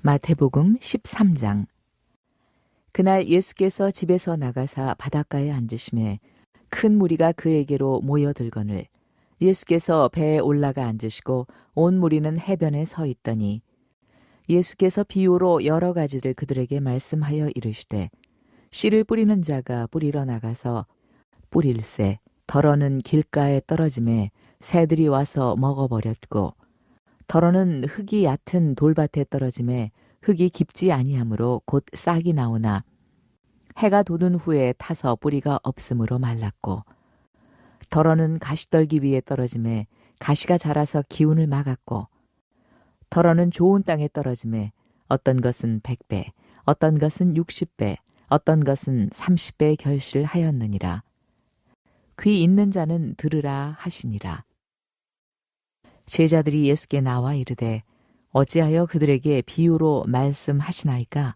마태복음 13장. 그날 예수께서 집에서 나가사 바닷가에 앉으심에 큰 무리가 그에게로 모여들거늘 예수께서 배에 올라가 앉으시고 온 무리는 해변에 서 있더니 예수께서 비유로 여러 가지를 그들에게 말씀하여 이르시되 씨를 뿌리는 자가 뿌리러 나가서 뿌릴새 덜어는 길가에 떨어짐에 새들이 와서 먹어버렸고 덜어는 흙이 얕은 돌밭에 떨어짐에 흙이 깊지 아니하므로 곧 싹이 나오나 해가 돋은 후에 타서 뿌리가 없으므로 말랐고 덜어는 가시떨기 위에 떨어짐에 가시가 자라서 기운을 막았고 덜어는 좋은 땅에 떨어짐에 어떤 것은 100배 어떤 것은 60배 어떤 것은 30배 결실을 하였느니라. 귀 있는 자는 들으라 하시니라. 제자들이 예수께 나와 이르되 어찌하여 그들에게 비유로 말씀하시나이까?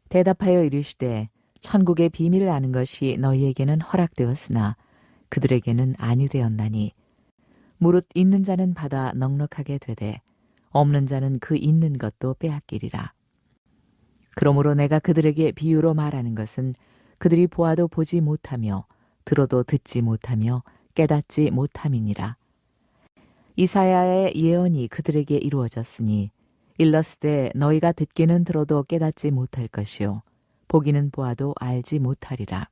대답하여 이르시되 천국의 비밀을 아는 것이 너희에게는 허락되었으나 그들에게는 아니 되었나니 무릇 있는 자는 받아 넉넉하게 되되 없는 자는 그 있는 것도 빼앗기리라. 그러므로 내가 그들에게 비유로 말하는 것은 그들이 보아도 보지 못하며 들어도 듣지 못하며 깨닫지 못함이니라. 이사야의 예언이 그들에게 이루어졌으니 일렀으되 너희가 듣기는 들어도 깨닫지 못할 것이요 보기는 보아도 알지 못하리라.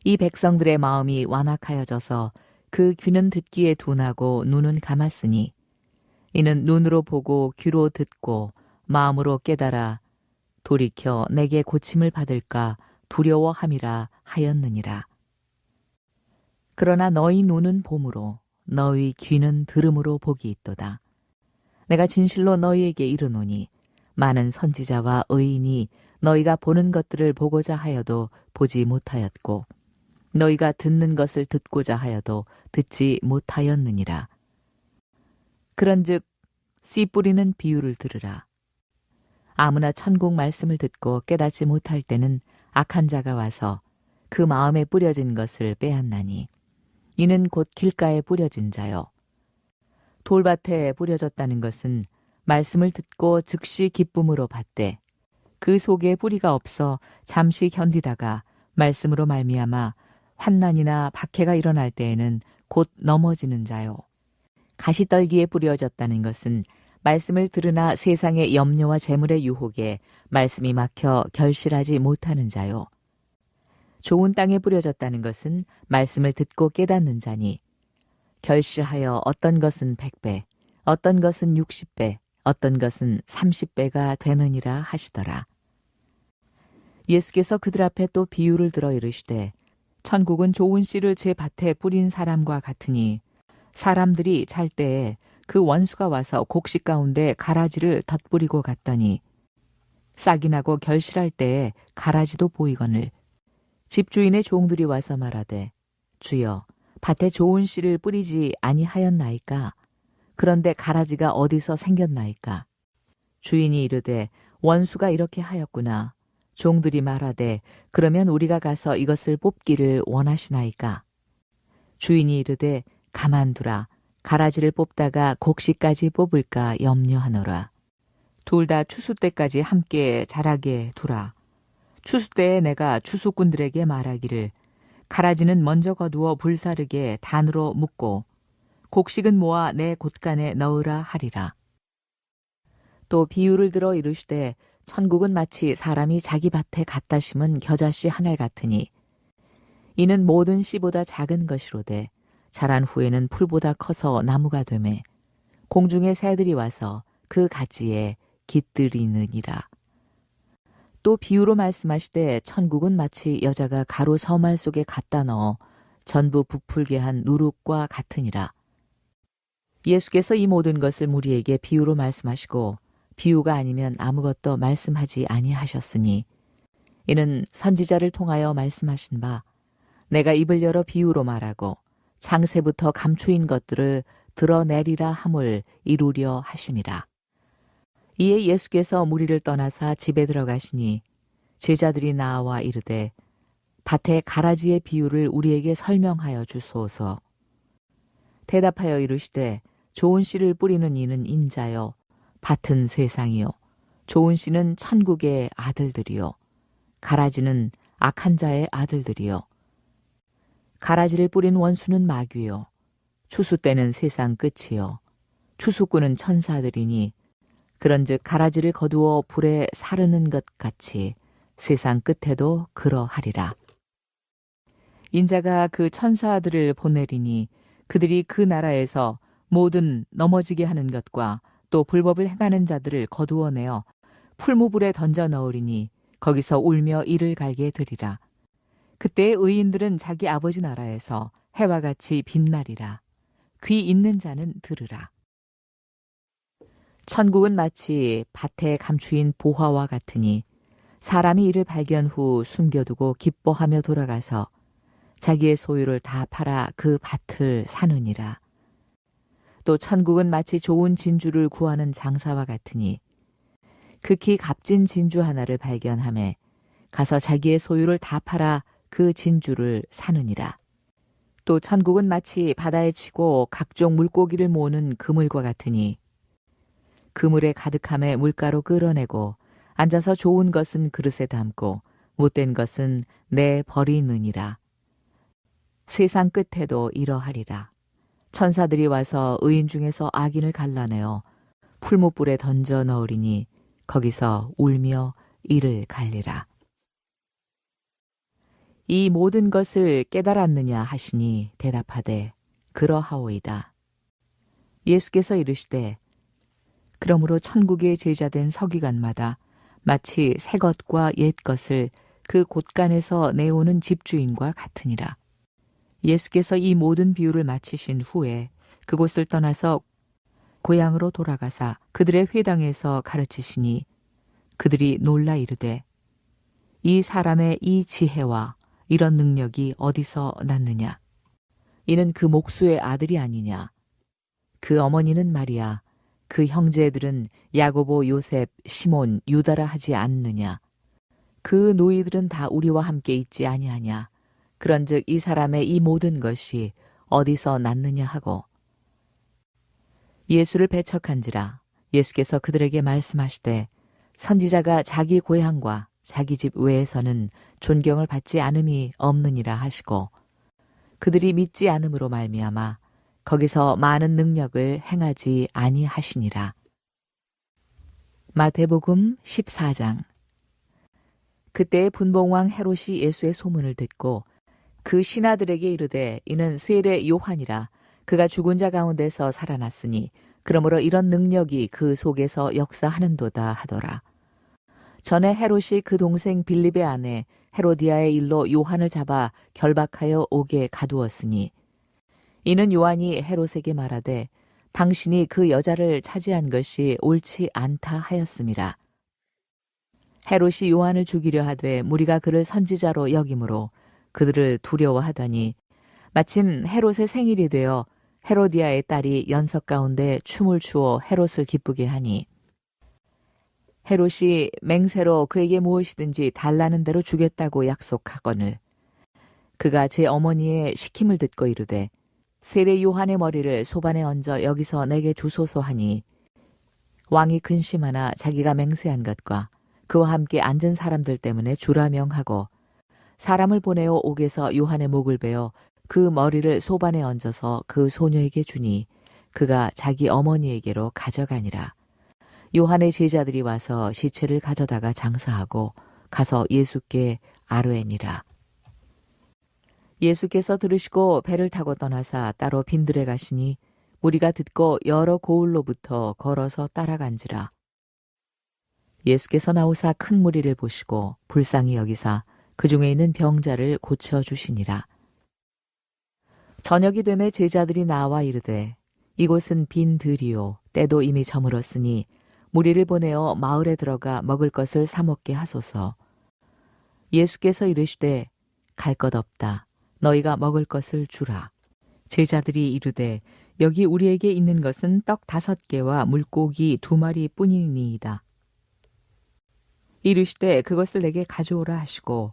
이 백성들의 마음이 완악하여져서 그 귀는 듣기에 둔하고 눈은 감았으니 이는 눈으로 보고 귀로 듣고 마음으로 깨달아 돌이켜 내게 고침을 받을까 두려워함이라 하였느니라. 그러나 너희 눈은 봄으로 너희 귀는 들음으로 복이 있도다. 내가 진실로 너희에게 이르노니 많은 선지자와 의인이 너희가 보는 것들을 보고자 하여도 보지 못하였고 너희가 듣는 것을 듣고자 하여도 듣지 못하였느니라. 그런즉 씨 뿌리는 비유를 들으라. 아무나 천국 말씀을 듣고 깨닫지 못할 때는 악한 자가 와서 그 마음에 뿌려진 것을 빼앗나니 이는 곧 길가에 뿌려진 자요. 돌밭에 뿌려졌다는 것은 말씀을 듣고 즉시 기쁨으로 받되 그 속에 뿌리가 없어 잠시 견디다가 말씀으로 말미암아 환난이나 박해가 일어날 때에는 곧 넘어지는 자요. 가시떨기에 뿌려졌다는 것은 말씀을 들으나 세상의 염려와 재물의 유혹에 말씀이 막혀 결실하지 못하는 자요. 좋은 땅에 뿌려졌다는 것은 말씀을 듣고 깨닫는 자니 결실하여 어떤 것은 100배, 어떤 것은 60배, 어떤 것은 30배가 되느니라 하시더라. 예수께서 그들 앞에 또 비유를 들어 이르시되 천국은 좋은 씨를 제 밭에 뿌린 사람과 같으니 사람들이 잘 때에 그 원수가 와서 곡식 가운데 가라지를 덧뿌리고 갔더니 싹이 나고 결실할 때에 가라지도 보이거늘 집주인의 종들이 와서 말하되 주여 밭에 좋은 씨를 뿌리지 아니하였나이까? 그런데 가라지가 어디서 생겼나이까? 주인이 이르되 원수가 이렇게 하였구나. 종들이 말하되 그러면 우리가 가서 이것을 뽑기를 원하시나이까? 주인이 이르되 가만두라. 가라지를 뽑다가 곡식까지 뽑을까 염려하노라. 둘 다 추수 때까지 함께 자라게 두라. 추수 때에 내가 추수꾼들에게 말하기를 가라지는 먼저 거두어 불사르게 단으로 묶고 곡식은 모아 내 곳간에 넣으라 하리라. 또 비유를 들어 이르시되 천국은 마치 사람이 자기 밭에 갖다 심은 겨자씨 한 알 같으니 이는 모든 씨보다 작은 것이로되 자란 후에는 풀보다 커서 나무가 되매 공중의 새들이 와서 그 가지에 깃들이느니라. 또 비유로 말씀하시되 천국은 마치 여자가 가루 서말 속에 갖다 넣어 전부 부풀게 한 누룩과 같으니라. 예수께서 이 모든 것을 무리에게 비유로 말씀하시고 비유가 아니면 아무것도 말씀하지 아니하셨으니 이는 선지자를 통하여 말씀하신 바 내가 입을 열어 비유로 말하고 창세부터 감추인 것들을 드러내리라 함을 이루려 하심이라. 이에 예수께서 무리를 떠나사 집에 들어가시니 제자들이 나와 이르되 밭의 가라지의 비유를 우리에게 설명하여 주소서. 대답하여 이르시되 좋은 씨를 뿌리는 이는 인자요 밭은 세상이요 좋은 씨는 천국의 아들들이요 가라지는 악한 자의 아들들이요 가라지를 뿌린 원수는 마귀요 추수 때는 세상 끝이요 추수꾼은 천사들이니 그런즉 가라지를 거두어 불에 사르는 것 같이 세상 끝에도 그러하리라. 인자가 그 천사들을 보내리니 그들이 그 나라에서 모든 넘어지게 하는 것과 또 불법을 행하는 자들을 거두어내어 풀무불에 던져 넣으리니 거기서 울며 이를 갈게 되리라. 그때 의인들은 자기 아버지 나라에서 해와 같이 빛나리라. 귀 있는 자는 들으라. 천국은 마치 밭에 감추인 보화와 같으니 사람이 이를 발견 후 숨겨두고 기뻐하며 돌아가서 자기의 소유를 다 팔아 그 밭을 사느니라. 또 천국은 마치 좋은 진주를 구하는 장사와 같으니 극히 값진 진주 하나를 발견하매 가서 자기의 소유를 다 팔아 그 진주를 사느니라. 또 천국은 마치 바다에 치고 각종 물고기를 모으는 그물과 같으니 그물에 가득함에 물가로 끌어내고 앉아서 좋은 것은 그릇에 담고 못된 것은 내 버리느니라. 세상 끝에도 이러하리라. 천사들이 와서 의인 중에서 악인을 갈라내어 풀무불에 던져 넣으리니 거기서 울며 이를 갈리라. 이 모든 것을 깨달았느냐 하시니 대답하되 그러하오이다. 예수께서 이르시되 그러므로 천국의 제자된 서기관마다 마치 새 것과 옛 것을 그 곳간에서 내오는 집주인과 같으니라. 예수께서 이 모든 비유를 마치신 후에 그곳을 떠나서 고향으로 돌아가사 그들의 회당에서 가르치시니 그들이 놀라 이르되 이 사람의 이 지혜와 이런 능력이 어디서 났느냐? 이는 그 목수의 아들이 아니냐? 그 어머니는 마리아, 그 형제들은 야고보, 요셉, 시몬, 유다라 하지 않느냐? 그 노이들은 다 우리와 함께 있지 아니하냐? 그런즉 이 사람의 이 모든 것이 어디서 났느냐 하고 예수를 배척한지라. 예수께서 그들에게 말씀하시되 선지자가 자기 고향과 자기 집 외에서는 존경을 받지 않음이 없느니라 하시고 그들이 믿지 않음으로 말미암아 거기서 많은 능력을 행하지 아니하시니라. 마태복음 14장. 그때 분봉왕 헤롯이 예수의 소문을 듣고 그 신하들에게 이르되 이는 세례 요한이라. 그가 죽은 자 가운데서 살아났으니 그러므로 이런 능력이 그 속에서 역사하는도다 하더라. 전에 헤롯이 그 동생 빌립의 아내 헤로디아의 일로 요한을 잡아 결박하여 옥에 가두었으니 이는 요한이 헤롯에게 말하되 당신이 그 여자를 차지한 것이 옳지 않다 하였음이라. 헤롯이 요한을 죽이려 하되 무리가 그를 선지자로 여김으로 그들을 두려워하더니 마침 헤롯의 생일이 되어 헤로디아의 딸이 연석 가운데 춤을 추어 헤롯을 기쁘게 하니 헤롯이 맹세로 그에게 무엇이든지 달라는 대로 주겠다고 약속하거늘 그가 제 어머니의 시킴을 듣고 이르되 세례 요한의 머리를 소반에 얹어 여기서 내게 주소서 하니 왕이 근심하나 자기가 맹세한 것과 그와 함께 앉은 사람들 때문에 주라 명하고 사람을 보내어 옥에서 요한의 목을 베어 그 머리를 소반에 얹어서 그 소녀에게 주니 그가 자기 어머니에게로 가져가니라. 요한의 제자들이 와서 시체를 가져다가 장사하고 가서 예수께 아뢰니라. 예수께서 들으시고 배를 타고 떠나사 따로 빈들에 가시니 무리가 듣고 여러 고을로부터 걸어서 따라간지라. 예수께서 나오사 큰 무리를 보시고 불쌍히 여기사 그 중에 있는 병자를 고쳐주시니라. 저녁이 되매 제자들이 나와 이르되 이곳은 빈 들이요 때도 이미 저물었으니 무리를 보내어 마을에 들어가 먹을 것을 사 먹게 하소서. 예수께서 이르시되 갈 것 없다. 너희가 먹을 것을 주라. 제자들이 이르되 여기 우리에게 있는 것은 떡 5개와 물고기 2마리 뿐이니이다. 이르시되 그것을 내게 가져오라 하시고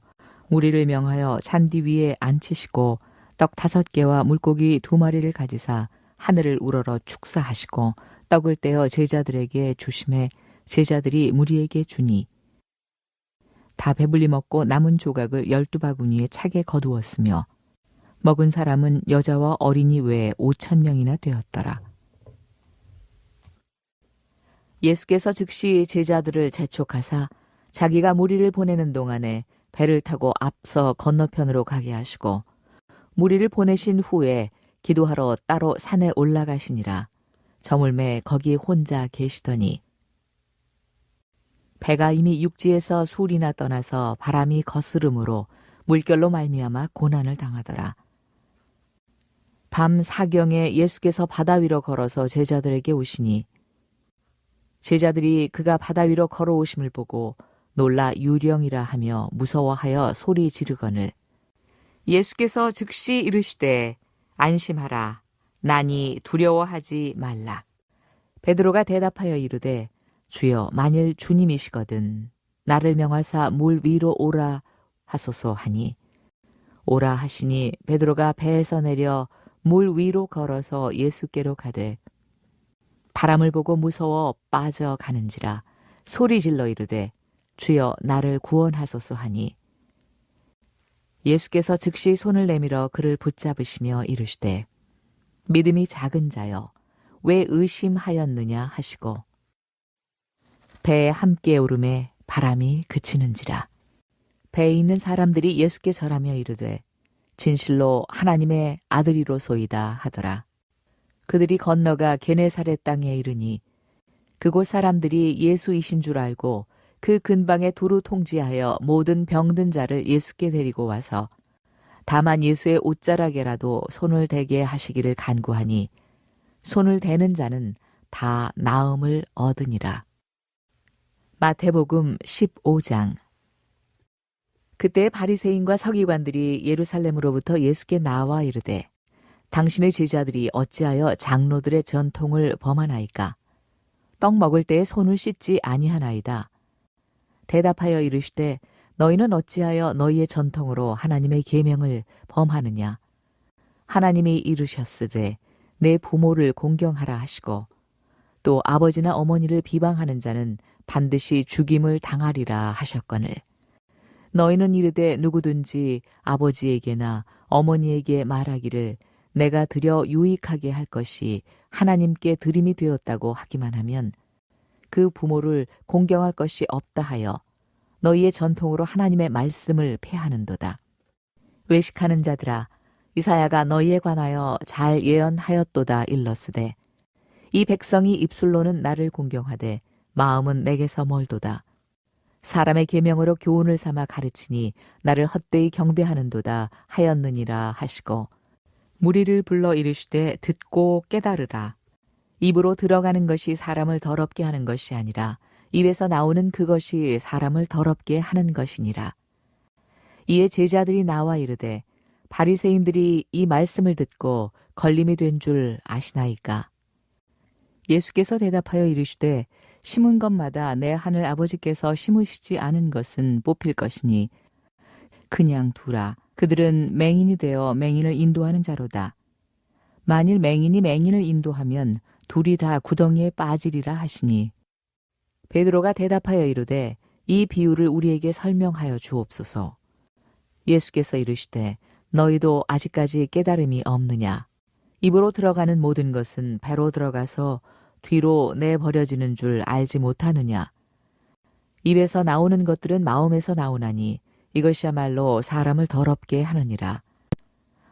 우리를 명하여 잔디 위에 앉히시고 떡 5개와 물고기 2마리를 가지사 하늘을 우러러 축사하시고 떡을 떼어 제자들에게 주심에 제자들이 무리에게 주니 다 배불리 먹고 남은 조각을 12바구니에 차게 거두었으며 먹은 사람은 여자와 어린이 외에 5,000명이나 되었더라. 예수께서 즉시 제자들을 재촉하사 자기가 무리를 보내는 동안에 배를 타고 앞서 건너편으로 가게 하시고 무리를 보내신 후에 기도하러 따로 산에 올라가시니라. 저물매 거기 혼자 계시더니 배가 이미 육지에서 술이나 떠나서 바람이 거스름으로 물결로 말미암아 고난을 당하더라. 밤 사경에 예수께서 바다 위로 걸어서 제자들에게 오시니 제자들이 그가 바다 위로 걸어오심을 보고 놀라 유령이라 하며 무서워하여 소리 지르거늘 예수께서 즉시 이르시되 안심하라 나니 두려워하지 말라. 베드로가 대답하여 이르되 주여 만일 주님이시거든 나를 명하사 물 위로 오라 하소서 하니 오라 하시니 베드로가 배에서 내려 물 위로 걸어서 예수께로 가되 바람을 보고 무서워 빠져가는지라 소리질러 이르되 주여 나를 구원하소서 하니 예수께서 즉시 손을 내밀어 그를 붙잡으시며 이르시되 믿음이 작은 자여 왜 의심하였느냐 하시고 배에 함께 오름에 바람이 그치는지라. 배에 있는 사람들이 예수께 절하며 이르되 진실로 하나님의 아들이로소이다 하더라. 그들이 건너가 게네사렛 땅에 이르니 그곳 사람들이 예수이신 줄 알고 그 근방에 두루 통지하여 모든 병든 자를 예수께 데리고 와서 다만 예수의 옷자락에라도 손을 대게 하시기를 간구하니 손을 대는 자는 다 나음을 얻으니라. 마태복음 15장. 그때 바리새인과 서기관들이 예루살렘으로부터 예수께 나와 이르되 당신의 제자들이 어찌하여 장로들의 전통을 범하나이까? 떡 먹을 때에 손을 씻지 아니하나이다. 대답하여 이르시되 너희는 어찌하여 너희의 전통으로 하나님의 계명을 범하느냐? 하나님이 이르셨으되 내 부모를 공경하라 하시고 또 아버지나 어머니를 비방하는 자는 반드시 죽임을 당하리라 하셨거늘 너희는 이르되 누구든지 아버지에게나 어머니에게 말하기를 내가 드려 유익하게 할 것이 하나님께 드림이 되었다고 하기만 하면 그 부모를 공경할 것이 없다 하여 너희의 전통으로 하나님의 말씀을 폐하는도다. 외식하는 자들아 이사야가 너희에 관하여 잘 예언하였도다 일렀으되 이 백성이 입술로는 나를 공경하되 마음은 내게서 멀도다. 사람의 계명으로 교훈을 삼아 가르치니 나를 헛되이 경배하는도다 하였느니라 하시고 무리를 불러 이르시되 듣고 깨달으라. 입으로 들어가는 것이 사람을 더럽게 하는 것이 아니라 입에서 나오는 그것이 사람을 더럽게 하는 것이니라. 이에 제자들이 나와 이르되 바리새인들이 이 말씀을 듣고 걸림이 된 줄 아시나이까? 예수께서 대답하여 이르시되 심은 것마다 내 하늘 아버지께서 심으시지 않은 것은 뽑힐 것이니 그냥 두라. 그들은 맹인이 되어 맹인을 인도하는 자로다. 만일 맹인이 맹인을 인도하면 둘이 다 구덩이에 빠지리라 하시니 베드로가 대답하여 이르되 이 비유를 우리에게 설명하여 주옵소서. 예수께서 이르시되 너희도 아직까지 깨달음이 없느냐? 입으로 들어가는 모든 것은 배로 들어가서 뒤로 내버려지는 줄 알지 못하느냐? 입에서 나오는 것들은 마음에서 나오나니 이것이야말로 사람을 더럽게 하느니라.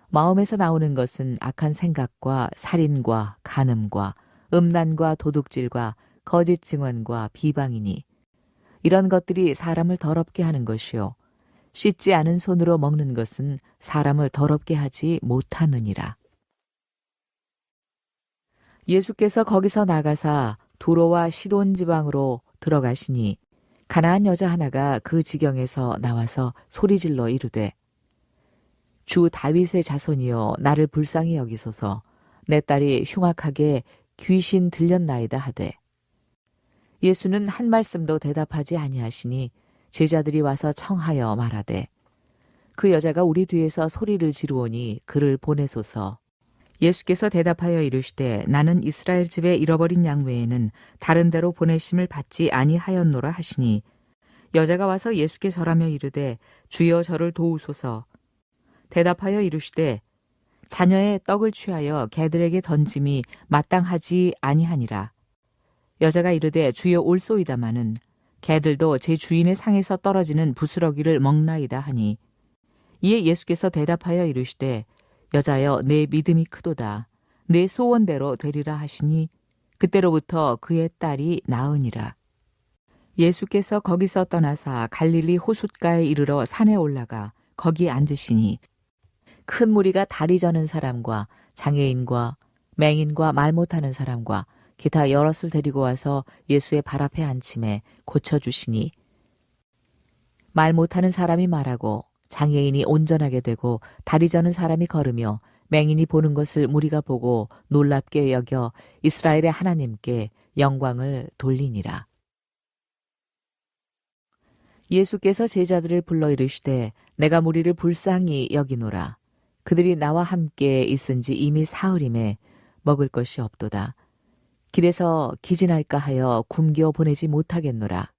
마음에서 나오는 것은 악한 생각과 살인과 간음과 음란과 도둑질과 거짓 증언과 비방이니 이런 것들이 사람을 더럽게 하는 것이요 씻지 않은 손으로 먹는 것은 사람을 더럽게 하지 못하느니라. 예수께서 거기서 나가사 두로와 시돈 지방으로 들어가시니 가나안 여자 하나가 그 지경에서 나와서 소리질러 이르되 주 다윗의 자손이여 나를 불쌍히 여기소서 내 딸이 흉악하게 귀신 들렸나이다 하되 예수는 한 말씀도 대답하지 아니하시니 제자들이 와서 청하여 말하되 그 여자가 우리 뒤에서 소리를 지르오니 그를 보내소서. 예수께서 대답하여 이르시되 나는 이스라엘 집에 잃어버린 양 외에는 다른 데로 보내심을 받지 아니하였노라 하시니 여자가 와서 예수께 절하며 이르되 주여 저를 도우소서. 대답하여 이르시되 자녀의 떡을 취하여 개들에게 던짐이 마땅하지 아니하니라. 여자가 이르되 주여 올소이다마는 개들도 제 주인의 상에서 떨어지는 부스러기를 먹나이다 하니 이에 예수께서 대답하여 이르시되 여자여 내 믿음이 크도다. 내 소원대로 되리라 하시니 그때로부터 그의 딸이 나으니라. 예수께서 거기서 떠나사 갈릴리 호숫가에 이르러 산에 올라가 거기 앉으시니 큰 무리가 다리 저는 사람과 장애인과 맹인과 말 못하는 사람과 기타 여럿을 데리고 와서 예수의 발 앞에 앉힘에 고쳐주시니 말 못하는 사람이 말하고 장애인이 온전하게 되고 다리 저는 사람이 걸으며 맹인이 보는 것을 무리가 보고 놀랍게 여겨 이스라엘의 하나님께 영광을 돌리니라. 예수께서 제자들을 불러 이르시되 내가 무리를 불쌍히 여기노라. 그들이 나와 함께 있은지 이미 사흘임에 먹을 것이 없도다. 길에서 기진할까 하여 굶겨 보내지 못하겠노라.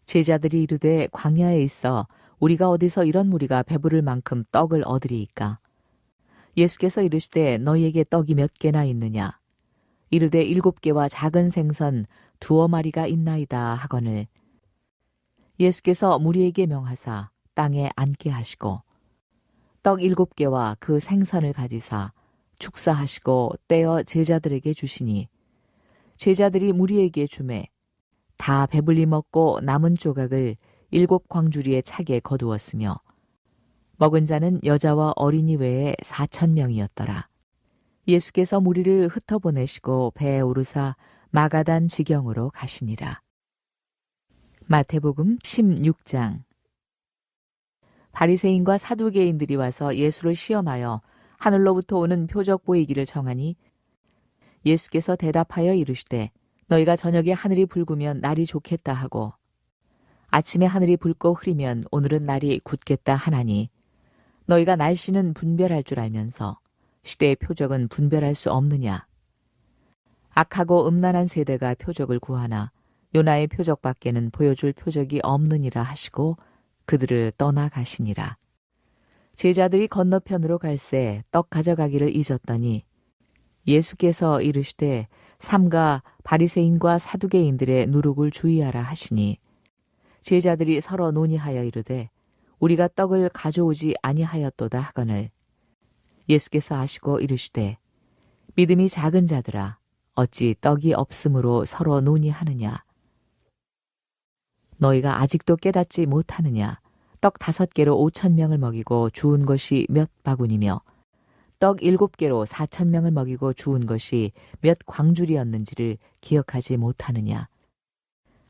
제자들이 이르되 광야에 있어 우리가 어디서 이런 무리가 배부를 만큼 떡을 얻으리이까. 예수께서 이르시되 너희에게 떡이 몇 개나 있느냐. 이르되 7개와 작은 생선 2마리가 있나이다 하거늘. 예수께서 무리에게 명하사 땅에 앉게 하시고 떡 7개와 그 생선을 가지사 축사하시고 떼어 제자들에게 주시니 제자들이 무리에게 주매 다 배불리 먹고 남은 조각을 7광주리의 차게 거두었으며 먹은 자는 여자와 어린이 외에 4,000명이었더라. 예수께서 무리를 흩어보내시고 배에 오르사 마가단 지경으로 가시니라. 마태복음 16장. 바리새인과 사두개인들이 와서 예수를 시험하여 하늘로부터 오는 표적 보이기를 청하니 예수께서 대답하여 이르시되 너희가 저녁에 하늘이 붉으면 날이 좋겠다 하고 아침에 하늘이 붉고 흐리면 오늘은 날이 굳겠다 하나니 너희가 날씨는 분별할 줄 알면서 시대의 표적은 분별할 수 없느냐. 악하고 음란한 세대가 표적을 구하나 요나의 표적밖에는 보여줄 표적이 없느니라 하시고 그들을 떠나가시니라. 제자들이 건너편으로 갈새 떡 가져가기를 잊었더니 예수께서 이르시되 삼가 바리새인과 사두개인들의 누룩을 주의하라 하시니 제자들이 서로 논의하여 이르되 우리가 떡을 가져오지 아니하였도다 하거늘. 예수께서 아시고 이르시되 믿음이 작은 자들아 어찌 떡이 없으므로 서로 논의하느냐. 너희가 아직도 깨닫지 못하느냐. 떡 5개로 5,000명을 먹이고 주운 것이 몇 바구니며 떡 7개로 4,000명을 먹이고 주운 것이 몇 광주리였는지를 기억하지 못하느냐.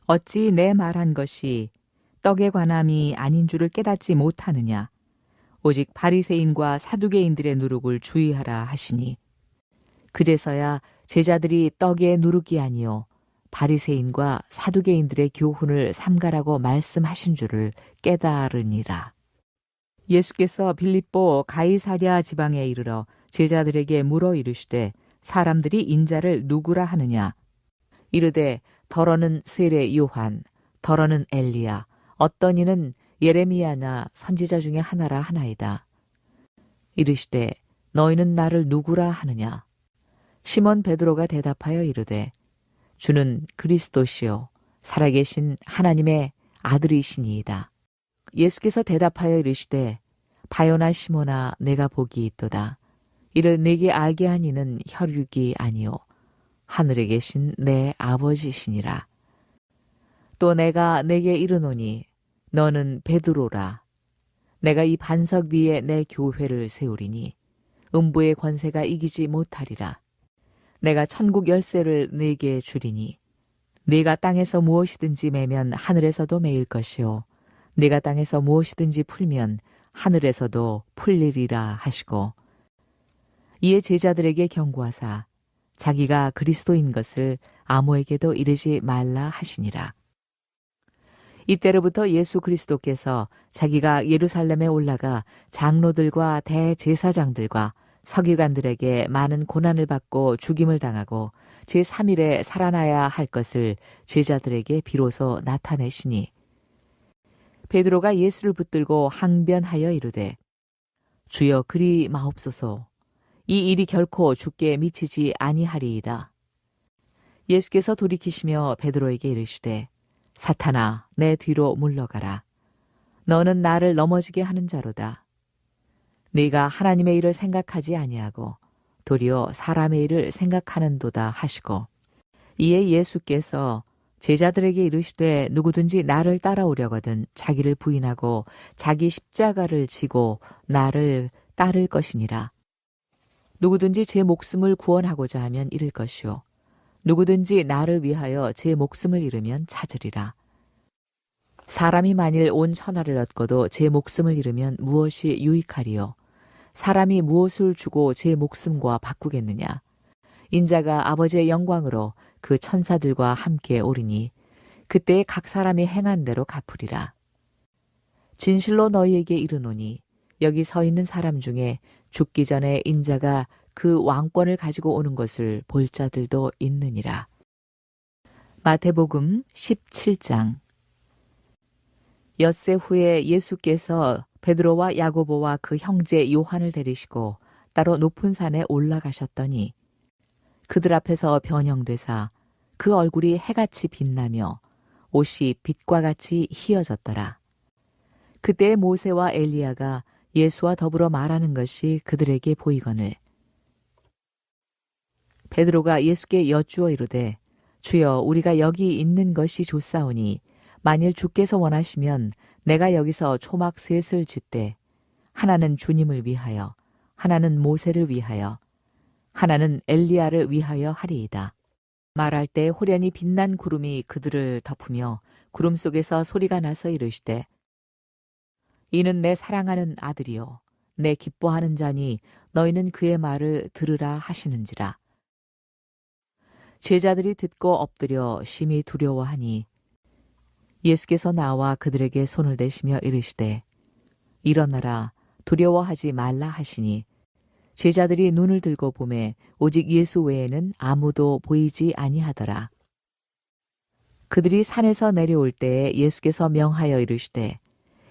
어찌 내 말한 것이 떡에 관함이 아닌 줄을 깨닫지 못하느냐. 오직 바리새인과 사두개인들의 누룩을 주의하라 하시니 그제서야 제자들이 떡의 누룩이 아니요 바리새인과 사두개인들의 교훈을 삼가라고 말씀하신 줄을 깨달으니라. 예수께서 빌립보 가이사랴 지방에 이르러 제자들에게 물어 이르시되 사람들이 인자를 누구라 하느냐. 이르되 더러는 세례 요한, 더러는 엘리야, 어떤 이는 예레미야나 선지자 중에 하나라 하나이다. 이르시되 너희는 나를 누구라 하느냐. 시몬 베드로가 대답하여 이르되 주는 그리스도시요 살아계신 하나님의 아들이시니이다. 예수께서 대답하여 이르시되 바요나 시몬아 내가 복이 있도다. 이를 내게 알게 한 이는 혈육이 아니요 하늘에 계신 내 아버지시니라. 또 내가 내게 이르노니 너는 베드로라. 내가 이 반석 위에 내 교회를 세우리니 음부의 권세가 이기지 못하리라. 내가 천국 열쇠를 네게 주리니 네가 땅에서 무엇이든지 매면 하늘에서도 매일 것이요 네가 땅에서 무엇이든지 풀면 하늘에서도 풀리리라 하시고 이에 제자들에게 경고하사 자기가 그리스도인 것을 아무에게도 이르지 말라 하시니라. 이때로부터 예수 그리스도께서 자기가 예루살렘에 올라가 장로들과 대제사장들과 서기관들에게 많은 고난을 받고 죽임을 당하고 제3일에 살아나야 할 것을 제자들에게 비로소 나타내시니 베드로가 예수를 붙들고 항변하여 이르되 주여 그리 마옵소서. 이 일이 결코 주께 미치지 아니하리이다. 예수께서 돌이키시며 베드로에게 이르시되 사탄아 내 뒤로 물러가라. 너는 나를 넘어지게 하는 자로다. 네가 하나님의 일을 생각하지 아니하고 도리어 사람의 일을 생각하는도다 하시고 이에 예수께서 제자들에게 이르시되 누구든지 나를 따라오려거든 자기를 부인하고 자기 십자가를 지고 나를 따를 것이니라. 누구든지 제 목숨을 구원하고자 하면 잃을 것이요 누구든지 나를 위하여 제 목숨을 잃으면 찾으리라. 사람이 만일 온 천하를 얻고도 제 목숨을 잃으면 무엇이 유익하리요? 사람이 무엇을 주고 제 목숨과 바꾸겠느냐? 인자가 아버지의 영광으로 그 천사들과 함께 오리니 그때에 각 사람이 행한 대로 갚으리라. 진실로 너희에게 이르노니 여기 서 있는 사람 중에 죽기 전에 인자가 그 왕권을 가지고 오는 것을 볼 자들도 있느니라. 마태복음 17장. 엿새 후에 예수께서 베드로와 야고보와 그 형제 요한을 데리시고 따로 높은 산에 올라가셨더니 그들 앞에서 변형되사 그 얼굴이 해같이 빛나며 옷이 빛과 같이 희어졌더라. 그때 모세와 엘리야가 예수와 더불어 말하는 것이 그들에게 보이거늘 베드로가 예수께 여쭈어 이르되 주여 우리가 여기 있는 것이 좋사오니 만일 주께서 원하시면 내가 여기서 초막 셋을 짓되 하나는 주님을 위하여 하나는 모세를 위하여 하나는 엘리야를 위하여 하리이다. 말할 때 호련히 빛난 구름이 그들을 덮으며 구름 속에서 소리가 나서 이르시되 이는 내 사랑하는 아들이요 내 기뻐하는 자니 너희는 그의 말을 들으라 하시는지라. 제자들이 듣고 엎드려 심히 두려워하니 예수께서 나와 그들에게 손을 대시며 이르시되 일어나라 두려워하지 말라 하시니 제자들이 눈을 들고 보매 오직 예수 외에는 아무도 보이지 아니하더라. 그들이 산에서 내려올 때에 예수께서 명하여 이르시되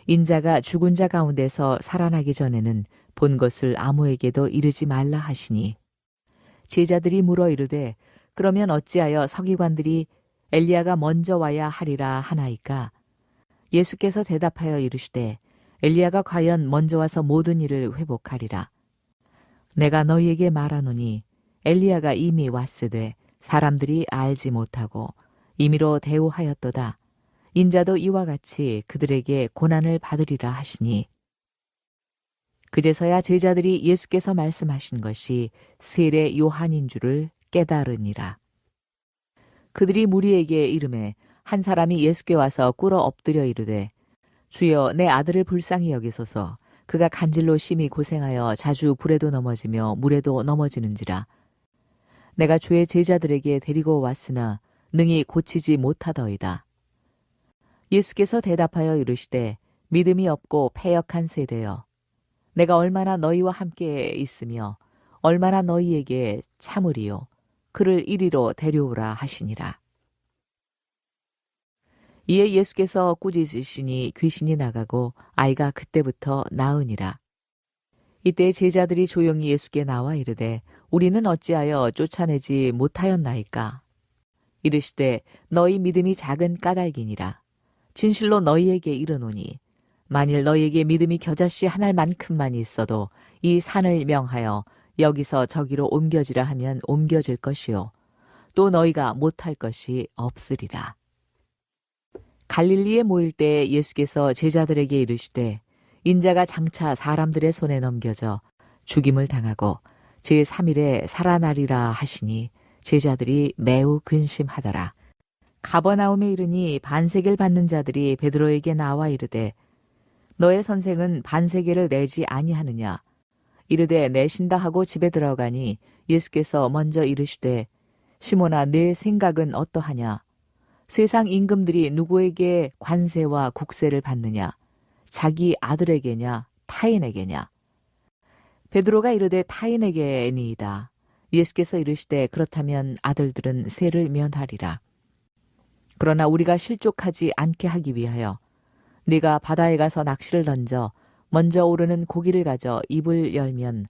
인자가 죽은 자 가운데서 살아나기 전에는 본 것을 아무에게도 이르지 말라 하시니 제자들이 물어 이르되 그러면 어찌하여 서기관들이 엘리야가 먼저 와야 하리라 하나이까? 예수께서 대답하여 이르시되 엘리야가 과연 먼저 와서 모든 일을 회복하리라. 내가 너희에게 말하노니 엘리야가 이미 왔으되 사람들이 알지 못하고 임의로 대우하였도다. 인자도 이와 같이 그들에게 고난을 받으리라 하시니 그제서야 제자들이 예수께서 말씀하신 것이 세례 요한인 줄을 깨달으니라. 그들이 무리에게 이르매 한 사람이 예수께 와서 꿇어 엎드려 이르되 주여 내 아들을 불쌍히 여기소서. 그가 간질로 심히 고생하여 자주 불에도 넘어지며 물에도 넘어지는지라. 내가 주의 제자들에게 데리고 왔으나 능히 고치지 못하더이다. 예수께서 대답하여 이르시되 믿음이 없고 패역한 세대여 내가 얼마나 너희와 함께 있으며 얼마나 너희에게 참으리요 그를 이리로 데려오라 하시니라. 이에 예수께서 꾸짖으시니 귀신이 나가고 아이가 그때부터 나으니라. 이때 제자들이 조용히 예수께 나와 이르되 우리는 어찌하여 쫓아내지 못하였나이까? 이르시되 너희 믿음이 작은 까닭이니라. 진실로 너희에게 이르노니 만일 너희에게 믿음이 겨자씨 한 알만큼만 있어도 이 산을 명하여 여기서 저기로 옮겨지라 하면 옮겨질 것이요 또 너희가 못할 것이 없으리라. 갈릴리에 모일 때 예수께서 제자들에게 이르시되 인자가 장차 사람들의 손에 넘겨져 죽임을 당하고 제3일에 살아나리라 하시니 제자들이 매우 근심하더라. 가버나움에 이르니 반세계를 받는 자들이 베드로에게 나와 이르되 너의 선생은 반세계를 내지 아니하느냐? 이르되 내신다 하고 집에 들어가니 예수께서 먼저 이르시되 시몬아 내 생각은 어떠하냐? 세상 임금들이 누구에게 관세와 국세를 받느냐? 자기 아들에게냐? 타인에게냐? 베드로가 이르되 타인에게니이다. 예수께서 이르시되 그렇다면 아들들은 세를 면하리라. 그러나 우리가 실족하지 않게 하기 위하여 네가 바다에 가서 낚시를 던져 먼저 오르는 고기를 가져 입을 열면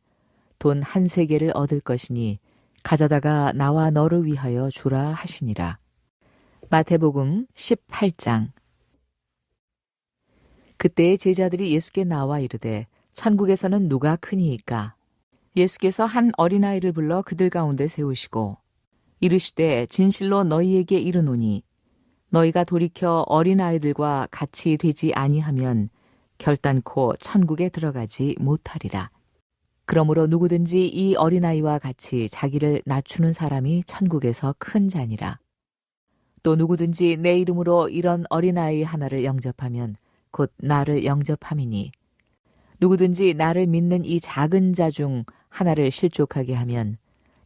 돈 한 세겔을 얻을 것이니 가져다가 나와 너를 위하여 주라 하시니라. 마태복음 18장. 그때의 제자들이 예수께 나와 이르되 천국에서는 누가 크니이까? 예수께서 한 어린아이를 불러 그들 가운데 세우시고 이르시되 진실로 너희에게 이르노니 너희가 돌이켜 어린아이들과 같이 되지 아니하면 결단코 천국에 들어가지 못하리라. 그러므로 누구든지 이 어린아이와 같이 자기를 낮추는 사람이 천국에서 큰 자니라. 또 누구든지 내 이름으로 이런 어린아이 하나를 영접하면 곧 나를 영접함이니 누구든지 나를 믿는 이 작은 자 중 하나를 실족하게 하면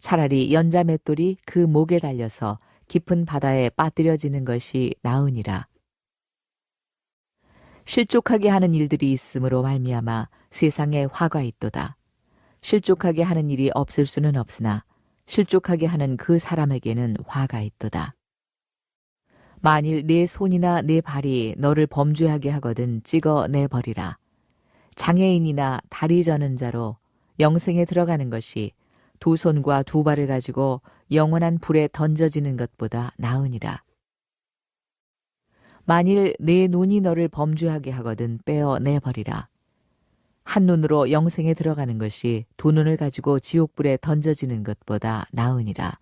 차라리 연자 맷돌이 그 목에 달려서 깊은 바다에 빠뜨려지는 것이 나으니라. 실족하게 하는 일들이 있으므로 말미암아 세상에 화가 있도다. 실족하게 하는 일이 없을 수는 없으나 실족하게 하는 그 사람에게는 화가 있도다. 만일 네 손이나 네 발이 너를 범죄하게 하거든 찍어 내버리라. 장애인이나 다리 저는 자로 영생에 들어가는 것이 두 손과 두 발을 가지고 영원한 불에 던져지는 것보다 나으니라. 만일 네 눈이 너를 범죄하게 하거든 빼어 내버리라. 한 눈으로 영생에 들어가는 것이 두 눈을 가지고 지옥불에 던져지는 것보다 나으니라.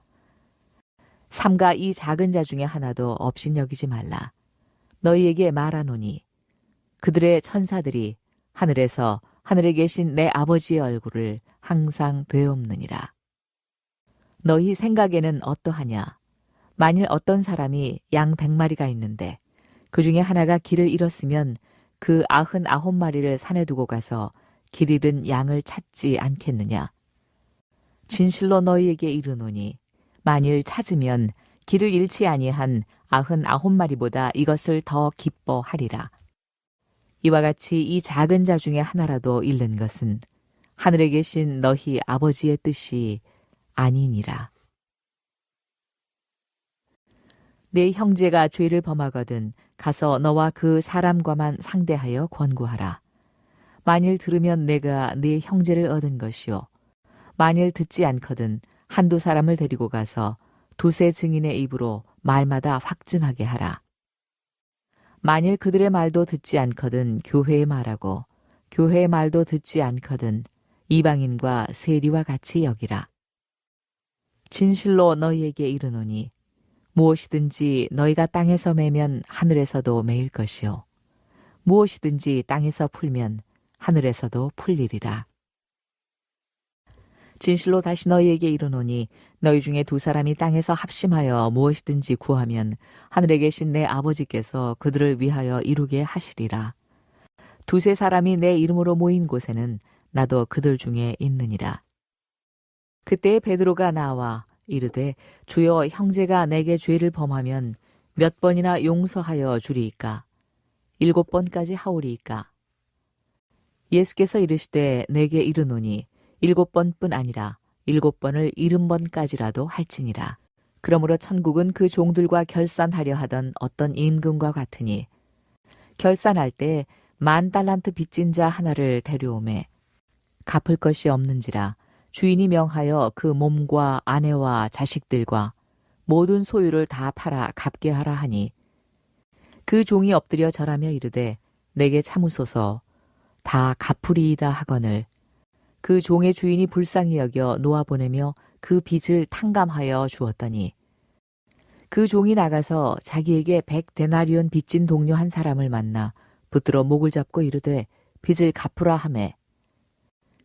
삼가 이 작은 자 중에 하나도 업신여기지 말라. 너희에게 말하노니 그들의 천사들이 하늘에서 하늘에 계신 내 아버지의 얼굴을 항상 되옵느니라. 너희 생각에는 어떠하냐? 만일 어떤 사람이 양 100마리가 있는데 그 중에 하나가 길을 잃었으면 그 99마리를 산에 두고 가서 길 잃은 양을 찾지 않겠느냐? 진실로 너희에게 이르노니 만일 찾으면 길을 잃지 아니한 99마리보다 이것을 더 기뻐하리라. 이와 같이 이 작은 자 중에 하나라도 잃는 것은 하늘에 계신 너희 아버지의 뜻이 아니니라. 네 형제가 죄를 범하거든 가서 너와 그 사람과만 상대하여 권고하라. 만일 들으면 내가 네 형제를 얻은 것이요. 만일 듣지 않거든 한두 사람을 데리고 가서 두세 증인의 입으로 말마다 확증하게 하라. 만일 그들의 말도 듣지 않거든 교회의 말하고 교회의 말도 듣지 않거든 이방인과 세리와 같이 여기라. 진실로 너희에게 이르노니 무엇이든지 너희가 땅에서 매면 하늘에서도 매일 것이요 무엇이든지 땅에서 풀면 하늘에서도 풀리리라. 진실로 다시 너희에게 이르노니 너희 중에 두 사람이 땅에서 합심하여 무엇이든지 구하면 하늘에 계신 내 아버지께서 그들을 위하여 이루게 하시리라. 두세 사람이 내 이름으로 모인 곳에는 나도 그들 중에 있느니라. 그때 베드로가 나와 이르되 주여 형제가 내게 죄를 범하면 몇 번이나 용서하여 주리이까? 7번까지 하오리이까? 예수께서 이르시되 내게 이르노니 7번뿐 아니라 7번을 70번까지라도 할지니라. 그러므로 천국은 그 종들과 결산하려 하던 어떤 임금과 같으니 결산할 때 10,000달란트 빚진 자 하나를 데려오매 갚을 것이 없는지라 주인이 명하여 그 몸과 아내와 자식들과 모든 소유를 다 팔아 갚게 하라 하니 그 종이 엎드려 절하며 이르되 내게 참으소서 다 갚으리이다 하거늘 그 종의 주인이 불쌍히 여겨 놓아보내며 그 빚을 탕감하여 주었더니 그 종이 나가서 자기에게 100데나리온 빚진 동료 한 사람을 만나 붙들어 목을 잡고 이르되 빚을 갚으라 하매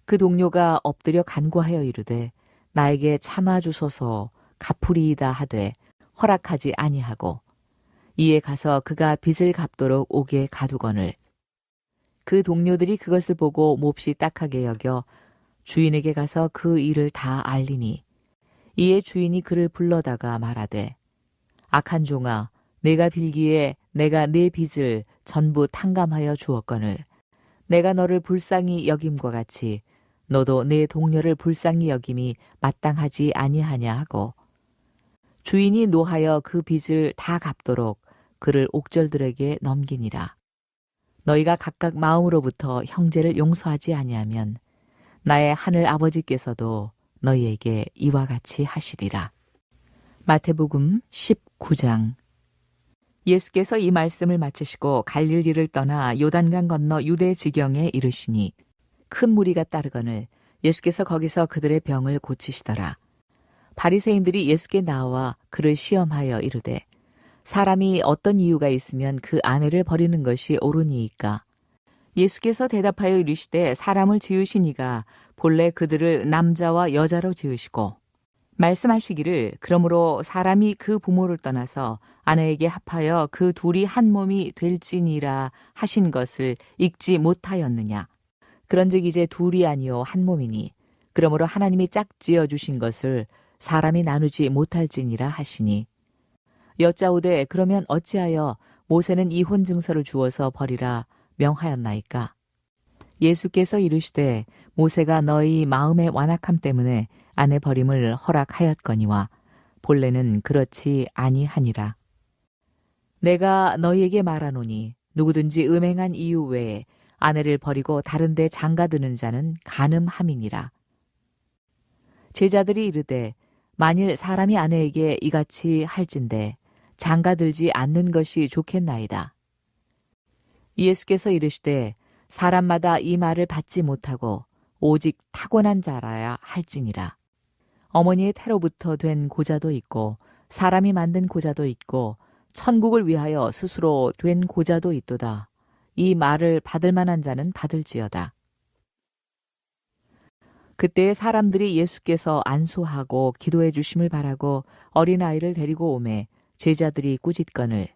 그 동료가 엎드려 간구하여 이르되 나에게 참아주소서 갚으리이다 하되 허락하지 아니하고 이에 가서 그가 빚을 갚도록 옥에 가두거늘 그 동료들이 그것을 보고 몹시 딱하게 여겨 주인에게 가서 그 일을 다 알리니 이에 주인이 그를 불러다가 말하되 악한 종아 내가 빌기에 내가 네 빚을 전부 탕감하여 주었거늘 내가 너를 불쌍히 여김과 같이 너도 내 동료를 불쌍히 여김이 마땅하지 아니하냐 하고 주인이 노하여 그 빚을 다 갚도록 그를 옥절들에게 넘기니라. 너희가 각각 마음으로부터 형제를 용서하지 아니하면 나의 하늘 아버지께서도 너희에게 이와 같이 하시리라. 마태복음 19장. 예수께서 이 말씀을 마치시고 갈릴리를 떠나 요단강 건너 유대 지경에 이르시니 큰 무리가 따르거늘 예수께서 거기서 그들의 병을 고치시더라. 바리새인들이 예수께 나와 그를 시험하여 이르되 사람이 어떤 이유가 있으면 그 아내를 버리는 것이 옳으니이까. 예수께서 대답하여 이르시되 사람을 지으시니가 본래 그들을 남자와 여자로 지으시고 말씀하시기를 그러므로 사람이 그 부모를 떠나서 아내에게 합하여 그 둘이 한 몸이 될지니라 하신 것을 읽지 못하였느냐. 그런즉 이제 둘이 아니요 한 몸이니 그러므로 하나님이 짝지어 주신 것을 사람이 나누지 못할지니라 하시니 여짜오되 그러면 어찌하여 모세는 이혼 증서를 주어서 버리라 명하였나이까. 예수께서 이르시되 모세가 너희 마음의 완악함 때문에 아내 버림을 허락하였거니와 본래는 그렇지 아니하니라. 내가 너희에게 말하노니 누구든지 음행한 이유 외에 아내를 버리고 다른 데 장가드는 자는 간음함이니라. 제자들이 이르되 만일 사람이 아내에게 이같이 할진대 장가들지 않는 것이 좋겠나이다. 예수께서 이르시되 사람마다 이 말을 받지 못하고 오직 타고난 자라야 할지니라. 어머니의 태로부터 된 고자도 있고 사람이 만든 고자도 있고 천국을 위하여 스스로 된 고자도 있도다. 이 말을 받을 만한 자는 받을지어다. 그때 사람들이 예수께서 안수하고 기도해 주심을 바라고 어린아이를 데리고 오매 제자들이 꾸짖거늘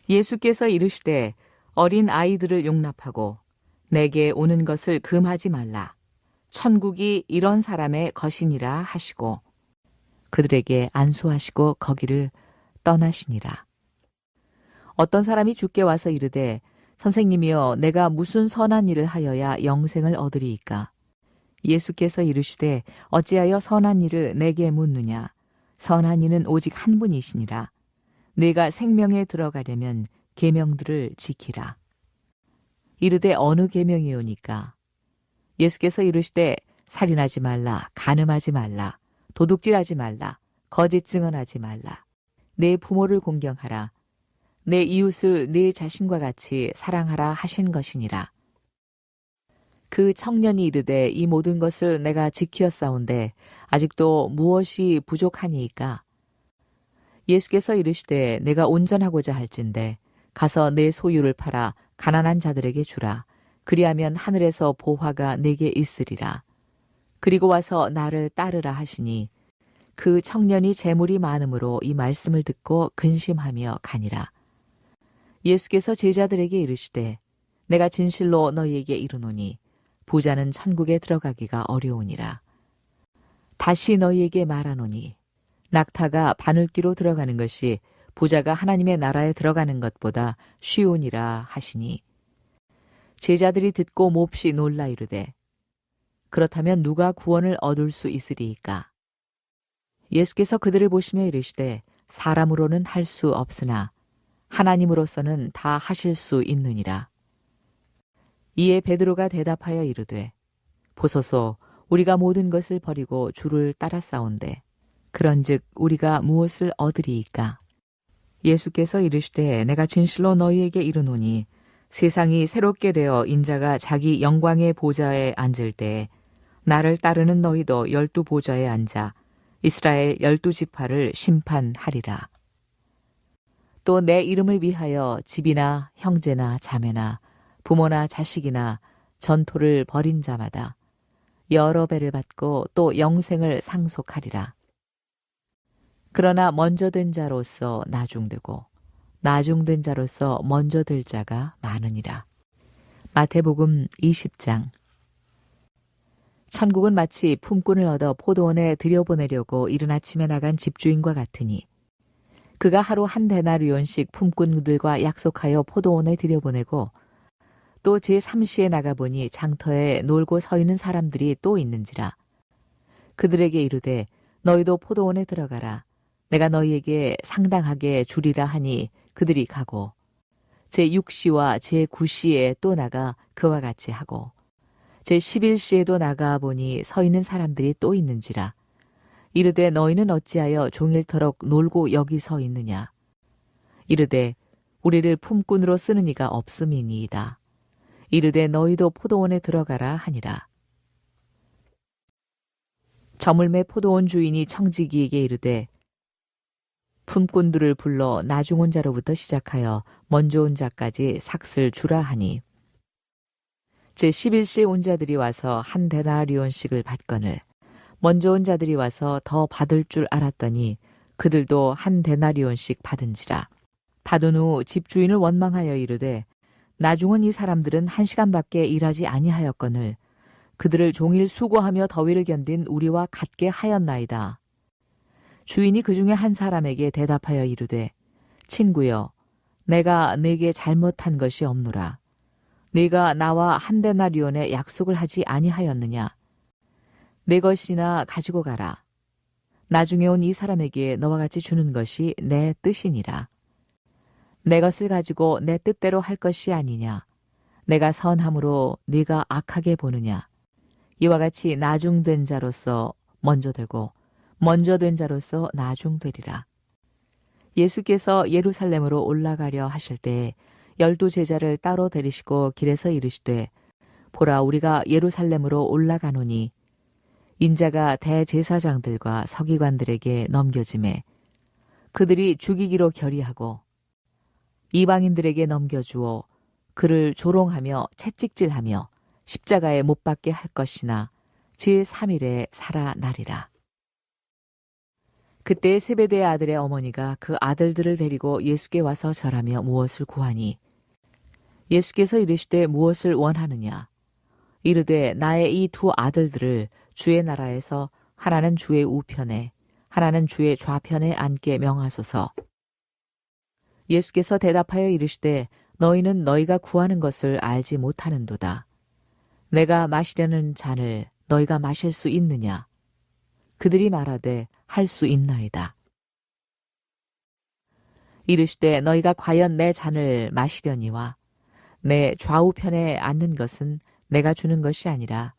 예수께서 이르시되 어린 아이들을 용납하고 내게 오는 것을 금하지 말라. 천국이 이런 사람의 것이니라 하시고 그들에게 안수하시고 거기를 떠나시니라. 어떤 사람이 주께 와서 이르되 선생님이여 내가 무슨 선한 일을 하여야 영생을 얻으리이까. 예수께서 이르시되 어찌하여 선한 일을 내게 묻느냐. 선한 이는 오직 한 분이시니라. 내가 생명에 들어가려면 계명들을 지키라. 이르되 어느 계명이오니까. 예수께서 이르시되 살인하지 말라, 간음하지 말라, 도둑질하지 말라, 거짓 증언하지 말라. 내 부모를 공경하라. 내 이웃을 내 자신과 같이 사랑하라 하신 것이니라. 그 청년이 이르되 이 모든 것을 내가 지키었사온데 아직도 무엇이 부족하니이까. 예수께서 이르시되 내가 온전하고자 할진대 가서 내 소유를 팔아 가난한 자들에게 주라. 그리하면 하늘에서 보화가 내게 있으리라. 그리고 와서 나를 따르라 하시니 그 청년이 재물이 많음으로 이 말씀을 듣고 근심하며 가니라. 예수께서 제자들에게 이르시되 내가 진실로 너희에게 이르노니 부자는 천국에 들어가기가 어려우니라. 다시 너희에게 말하노니 낙타가 바늘기로 들어가는 것이 부자가 하나님의 나라에 들어가는 것보다 쉬우니라 하시니 제자들이 듣고 몹시 놀라 이르되 그렇다면 누가 구원을 얻을 수 있으리이까. 예수께서 그들을 보시며 이르시되 사람으로는 할 수 없으나 하나님으로서는 다 하실 수 있느니라. 이에 베드로가 대답하여 이르되 보소서 우리가 모든 것을 버리고 주를 따라싸운데 그런즉 우리가 무엇을 얻으리이까. 예수께서 이르시되 내가 진실로 너희에게 이르노니 세상이 새롭게 되어 인자가 자기 영광의 보좌에 앉을 때에 나를 따르는 너희도 12 보좌에 앉아 이스라엘 12지파를 심판하리라. 또 내 이름을 위하여 집이나 형제나 자매나 부모나 자식이나 전토를 벌인 자마다 여러 배를 받고 또 영생을 상속하리라. 그러나 먼저 된 자로서 나중되고 나중된 자로서 먼저 될 자가 많으니라. 마태복음 20장. 천국은 마치 품꾼을 얻어 포도원에 들여보내려고 이른 아침에 나간 집주인과 같으니 그가 하루 한 데나리온씩 품꾼들과 약속하여 포도원에 들여보내고 또 제3시에 나가보니 장터에 놀고 서 있는 사람들이 또 있는지라. 그들에게 이르되 너희도 포도원에 들어가라. 내가 너희에게 상당하게 주리라 하니 그들이 가고 제6시와 제9시에 또 나가 그와 같이 하고 제11시에도 나가 보니 서 있는 사람들이 또 있는지라. 이르되 너희는 어찌하여 종일토록 놀고 여기 서 있느냐. 이르되 우리를 품꾼으로 쓰는 이가 없음이니이다. 이르되 너희도 포도원에 들어가라 하니라. 저물매 포도원 주인이 청지기에게 이르되 품꾼들을 불러 나중 온 자로부터 시작하여 먼저 온 자까지 삭슬 주라 하니 제11시에 온 자들이 와서 한 데나리온씩을 받거늘 먼저 온 자들이 와서 더 받을 줄 알았더니 그들도 한 데나리온씩 받은지라. 받은 후 집주인을 원망하여 이르되 나중은 이 사람들은 1시간밖에 일하지 아니하였거늘 그들을 종일 수고하며 더위를 견딘 우리와 같게 하였나이다. 주인이 그 중에 한 사람에게 대답하여 이르되 친구여 내가 네게 잘못한 것이 없노라. 네가 나와 한 데나리온의 약속을 하지 아니하였느냐. 내 것이나 가지고 가라. 나중에 온 이 사람에게 너와 같이 주는 것이 내 뜻이니라. 내 것을 가지고 내 뜻대로 할 것이 아니냐. 내가 선함으로 네가 악하게 보느냐. 이와 같이 나중된 자로서 먼저 되고 먼저 된 자로서 나중되리라. 예수께서 예루살렘으로 올라가려 하실 때에 12 제자를 따로 데리시고 길에서 이르시되 보라 우리가 예루살렘으로 올라가노니 인자가 대제사장들과 서기관들에게 넘겨짐에 그들이 죽이기로 결의하고 이방인들에게 넘겨주어 그를 조롱하며 채찍질하며 십자가에 못 박게 할 것이나 제3일에 살아나리라. 그때 세베대의 아들의 어머니가 그 아들들을 데리고 예수께 와서 절하며 무엇을 구하니 예수께서 이르시되 무엇을 원하느냐. 이르되 나의 이 2 아들들을 주의 나라에서 하나는 주의 우편에 하나는 주의 좌편에 앉게 명하소서. 예수께서 대답하여 이르시되 너희는 너희가 구하는 것을 알지 못하는도다. 내가 마시려는 잔을 너희가 마실 수 있느냐. 그들이 말하되 할 수 있나이다. 이르시되 너희가 과연 내 잔을 마시려니와 내 좌우편에 앉는 것은 내가 주는 것이 아니라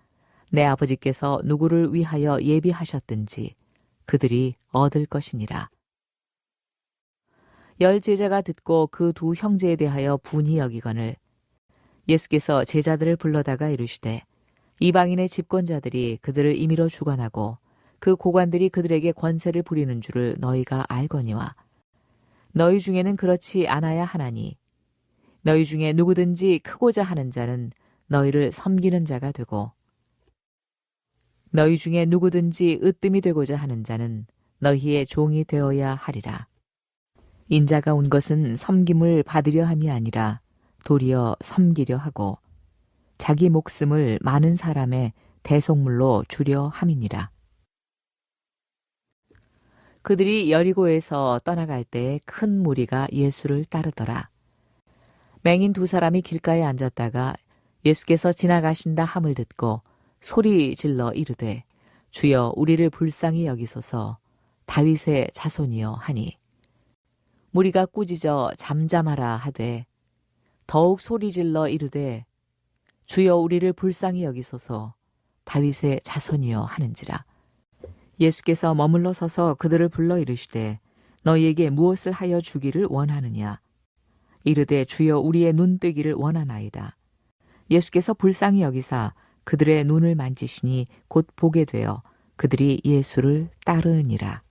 내 아버지께서 누구를 위하여 예비하셨든지 그들이 얻을 것이니라. 10 제자가 듣고 그 2 형제에 대하여 분이 여기거늘 예수께서 제자들을 불러다가 이르시되 이방인의 집권자들이 그들을 임의로 주관하고 그 고관들이 그들에게 권세를 부리는 줄을 너희가 알거니와 너희 중에는 그렇지 않아야 하나니 너희 중에 누구든지 크고자 하는 자는 너희를 섬기는 자가 되고 너희 중에 누구든지 으뜸이 되고자 하는 자는 너희의 종이 되어야 하리라. 인자가 온 것은 섬김을 받으려 함이 아니라 도리어 섬기려 하고 자기 목숨을 많은 사람의 대속물로 주려 함이니라. 그들이 여리고에서 떠나갈 때 큰 무리가 예수를 따르더라. 맹인 2 사람이 길가에 앉았다가 예수께서 지나가신다 함을 듣고 소리 질러 이르되 주여 우리를 불쌍히 여기소서 다윗의 자손이여 하니 무리가 꾸짖어 잠잠하라 하되 더욱 소리 질러 이르되 주여 우리를 불쌍히 여기소서 다윗의 자손이여 하는지라. 예수께서 머물러 서서 그들을 불러 이르시되 너희에게 무엇을 하여 주기를 원하느냐. 이르되 주여 우리의 눈 뜨기를 원하나이다. 예수께서 불쌍히 여기사 그들의 눈을 만지시니 곧 보게 되어 그들이 예수를 따르니라.